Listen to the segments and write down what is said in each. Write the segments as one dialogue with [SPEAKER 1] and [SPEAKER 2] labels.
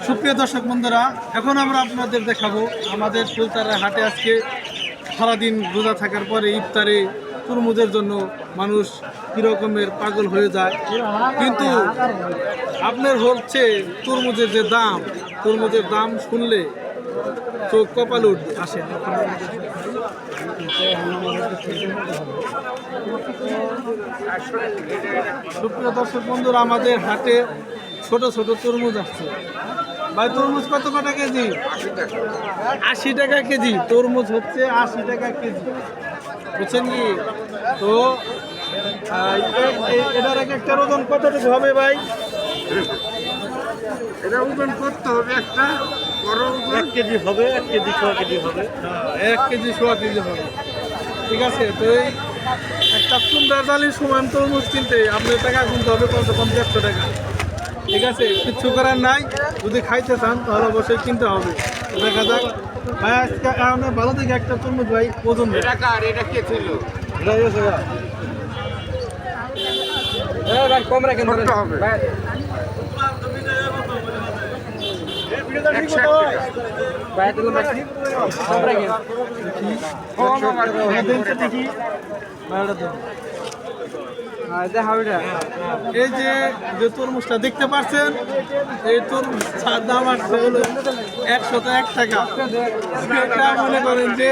[SPEAKER 1] সুপ্রিয় দর্শক বন্ধুরা, এখন আমরা আপনাদের দেখাবো আমাদের ফুলতারা হাটে আজকে সারাদিন রোজা থাকার পরে ইফতারে তরমুজের জন্য মানুষ কীরকমের পাগল হয়ে যায়। কিন্তু আপনার হচ্ছে তরমুজের দাম শুনলে চোখ কপাল আসে। সুপ্রিয় দর্শক বন্ধুরা, আমাদের হাটে ছোট ছোট তরমুজ আসছে। ভাই, তরমুজ কত টাকা কেজি? 80 টাকা কেজি। তরমুজ হচ্ছে 80 টাকা কেজি, বুঝছেন কি? তো এটার একটা ওজন কতটুকু হবে ভাই?
[SPEAKER 2] এটা ওজন করতে হবে একটা বড়
[SPEAKER 1] 1 কেজি হবে, 1 কেজি 100 কেজি হবে। 1 কেজি 100 কেজি হবে, ঠিক আছে। তো এই একটা কুমড়া জালির সমান তরমুজ কিনতে আপনার টাকা গুনতে হবে কমসে কম 150 টাকা, ঠিক আছে। কিচ্ছু করার নাই, যদি খাইতে চান তাহলে অবশ্যই কিনতে হবে। দেখা যাক ভাই, আজকে আপনার ভালো থেকে একটা তরমুজ ভাই ওজন
[SPEAKER 2] এটা কার? এটা কে ছিল?
[SPEAKER 3] ভাই কম রাখেন
[SPEAKER 2] করতে হবে।
[SPEAKER 3] ভাই দিলাম রাখি কম রাখেন
[SPEAKER 1] দেখি ভাইটা দেন। এই যে তরমুজটা দেখতে পাচ্ছেন, এই তরমুজটার দাম আসছে হলো 101 টাকা। এটা মনে করেন যে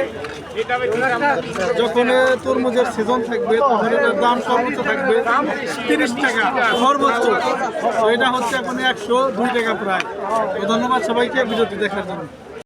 [SPEAKER 1] যখন তরমুজের সিজন থাকবে তখন এটার দাম সর্বোচ্চ থাকবে 30 টাকা সর্বোচ্চ। তো এটা হচ্ছে এখন 102 টাকা প্রায়। তো ধন্যবাদ সবাইকে ভিডিওটি দেখার জন্য।